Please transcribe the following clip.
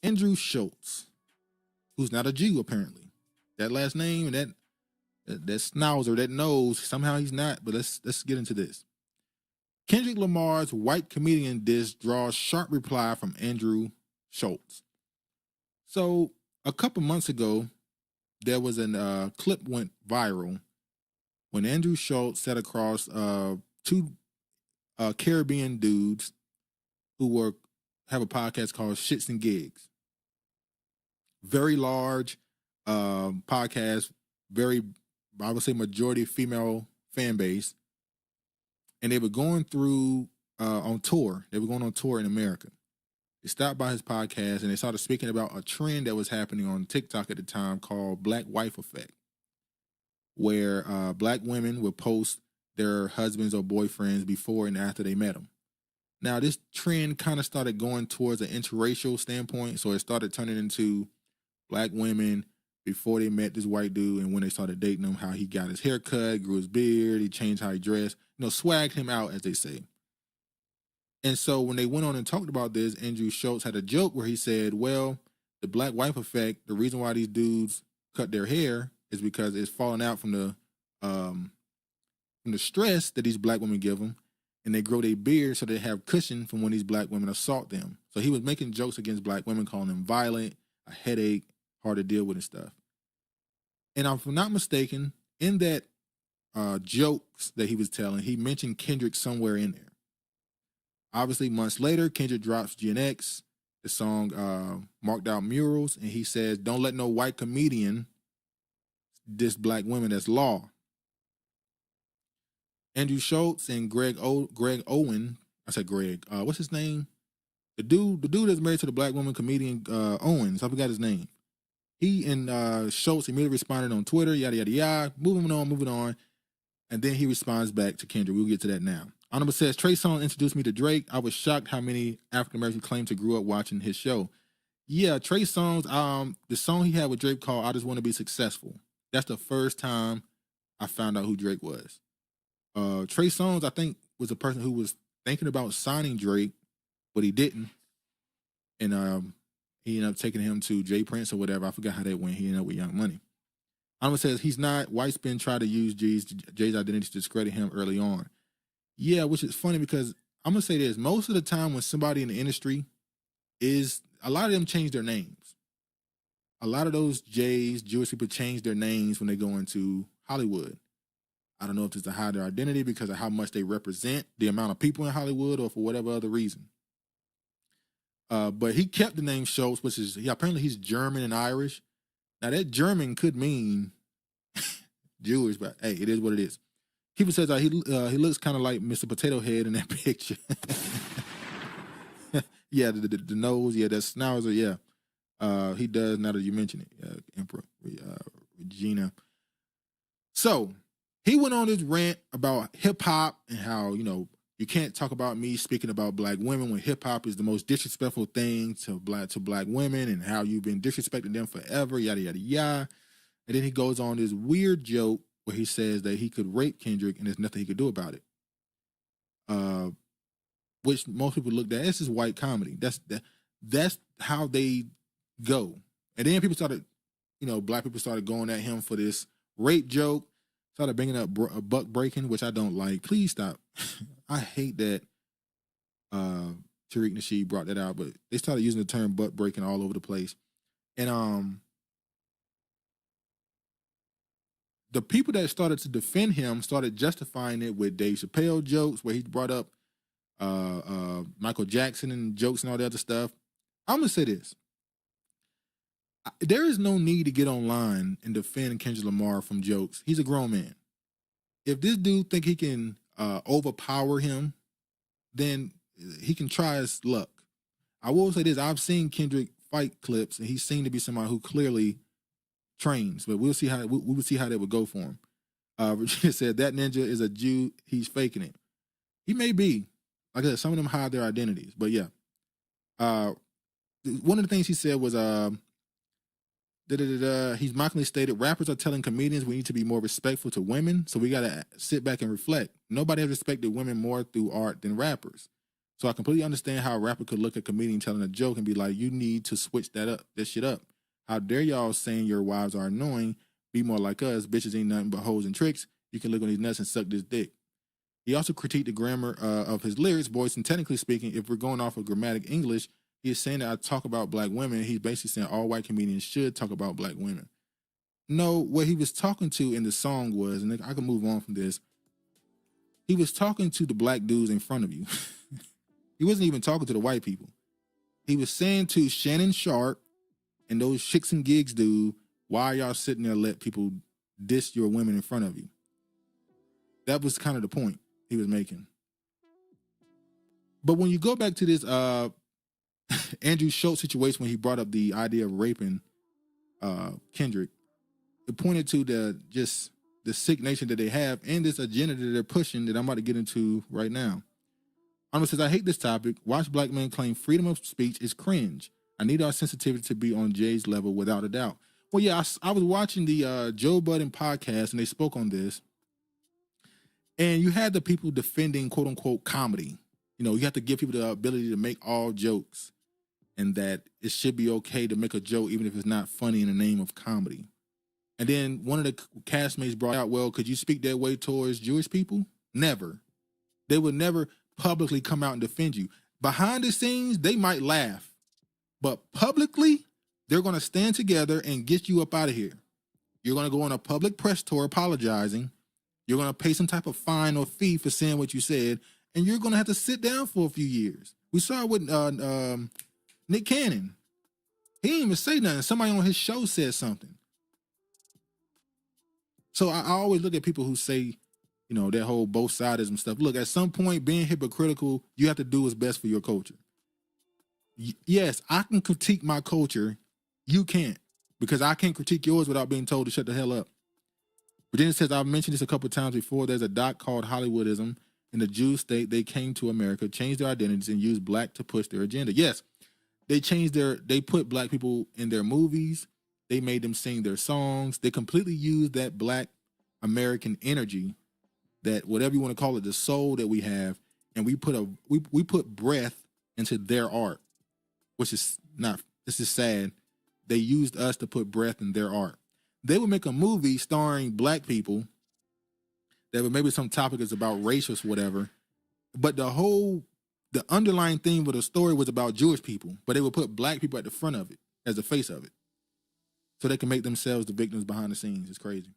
Andrew Schulz, who's not a Jew apparently. That last name and that schnauzer, that nose, somehow he's not. But let's get into this. Kendrick Lamar's white comedian diss draws sharp reply from Andrew Schulz. So a couple months ago, there was a clip went viral when Andrew Schulz sat across two Caribbean dudes who have a podcast called Shits and Gigs. Very large podcast, very, I would say, majority female fan base. And they were going through on tour. They were going on tour in America. They stopped by his podcast and they started speaking about a trend that was happening on TikTok at the time called Black Wife Effect, where black women would post their husbands or boyfriends before and after they met them. Now, this trend kind of started going towards an interracial standpoint, so it started turning into black women before they met this white dude and when they started dating him, how he got his hair cut, grew his beard, he changed how he dressed, swagged him out, as they say. And so when they went on and talked about this, Andrew Schulz had a joke where he said, well, the black wife effect, the reason why these dudes cut their hair is because it's falling out from the stress that these black women give them, and they grow their beard so they have cushion from when these black women assault them. So he was making jokes against black women, calling them violent, a headache, hard to deal with and stuff. And if I'm not mistaken, in that jokes that he was telling, he mentioned Kendrick somewhere in there. Obviously, months later, Kendrick drops GNX, the song Marked Out Murals, and he says, don't let no white comedian diss black women, that's law. Andrew Schulz and Greg Owen, I said Greg, what's his name? The dude that's married to the black woman comedian Owens, I forgot his name. He and Schulz immediately responded on Twitter, yada, yada, yada, moving on. And then he responds back to Kendrick. We'll get to that now. Honorable says, Trey Songz introduced me to Drake. I was shocked how many African-Americans claim to grew up watching his show. Yeah, Trey Songz, the song he had with Drake called I Just Want to Be Successful. That's the first time I found out who Drake was. Trey Songz, I think, was a person who was thinking about signing Drake, but he didn't. And he ended up taking him to Jay Prince or whatever. I forgot how that went. He ended up with Young Money. Honorable says, he's not. White spin tried to use Jay's identity to discredit him early on. Yeah, which is funny because I'm going to say this. Most of the time when somebody in the industry a lot of them change their names. A lot of those Jays, Jewish people, change their names when they go into Hollywood. I don't know if it's to hide their identity because of how much they represent the amount of people in Hollywood or for whatever other reason. But he kept the name Schulz, which is, apparently he's German and Irish. Now that German could mean Jewish, but hey, it is what it is. People says he looks kind of like Mr. Potato Head in that picture. Yeah, the nose, yeah, that schnauzer, yeah. He does, now that you mention it, Emperor Regina. So he went on this rant about hip hop and how, you can't talk about me speaking about black women when hip hop is the most disrespectful thing to black women and how you've been disrespecting them forever, yada, yada, yada. And then he goes on this weird joke where he says that he could rape Kendrick and there's nothing he could do about it. Which most people looked at, this is white comedy. That's how they go. And then people started, black people started going at him for this rape joke, started bringing up buck breaking, which I don't like. Please stop. I hate that Tariq Nasheed brought that out, but they started using the term butt breaking all over the place. And the people that started to defend him started justifying it with Dave Chappelle jokes, where he brought up Michael Jackson and jokes and all that other stuff. I'm going to say this. There is no need to get online and defend Kendrick Lamar from jokes. He's a grown man. If this dude think he can overpower him, then he can try his luck. I will say this. I've seen Kendrick fight clips, and he seemed to be somebody who clearly trains, but we'll see how we will see how that would go for him. Virginia said that ninja is a Jew. He's faking it. He may be. Like I said, some of them hide their identities, but yeah. One of the things he said was he's mockingly stated, rappers are telling comedians we need to be more respectful to women, so we got to sit back and reflect. Nobody has respected women more through art than rappers. So I completely understand how a rapper could look at a comedian telling a joke and be like, you need to switch that shit up. How dare y'all saying your wives are annoying? Be more like us. Bitches ain't nothing but hoes and tricks. You can look on these nuts and suck this dick. He also critiqued the grammar of his lyrics, voice, and technically speaking, if we're going off of grammatic English, he is saying that I talk about black women. He's basically saying all white comedians should talk about black women. No, what he was talking to in the song was, and I can move on from this, he was talking to the black dudes in front of you. He wasn't even talking to the white people. He was saying to Shannon Sharp and those chicks and gigs dude, why are y'all sitting there let people diss your women in front of you? That was kind of the point he was making. But when you go back to this Andrew Schulz situation when he brought up the idea of raping Kendrick, it pointed to the sick nature that they have and this agenda that they're pushing that I'm about to get into right now. Anna says, I hate this topic. Watch black men claim freedom of speech is cringe. I need our sensitivity to be on Jay's level without a doubt. Well, yeah, I was watching the Joe Budden podcast and they spoke on this. And you had the people defending quote unquote comedy. You know, you have to give people the ability to make all jokes and that it should be okay to make a joke even if it's not funny in the name of comedy. And then one of the castmates brought out, well, could you speak that way towards Jewish people? Never. They would never publicly come out and defend you. Behind the scenes, they might laugh. But publicly, they're going to stand together and get you up out of here. You're going to go on a public press tour apologizing. You're going to pay some type of fine or fee for saying what you said. And you're going to have to sit down for a few years. We saw it with Nick Cannon. He didn't even say nothing. Somebody on his show said something. So I always look at people who say, you know, that whole both sidism stuff. Look, at some point, being hypocritical, you have to do what's best for your culture. Yes, I can critique my culture. You can't, because I can't critique yours without being told to shut the hell up. But then it says, I've mentioned this a couple of times before, there's a doc called Hollywoodism. In the Jews state, they came to America, changed their identities, and used black to push their agenda. Yes, they put black people in their movies. They made them sing their songs. They completely used that black American energy, that whatever you want to call it, the soul that we have, and we put breath into their art, which is not, this is sad. They used us to put breath in their art. They would make a movie starring black people that would maybe some topic is about race or whatever, but the underlying theme of the story was about Jewish people, but they would put black people at the front of it as the face of it, so they can make themselves the victims behind the scenes. It's crazy.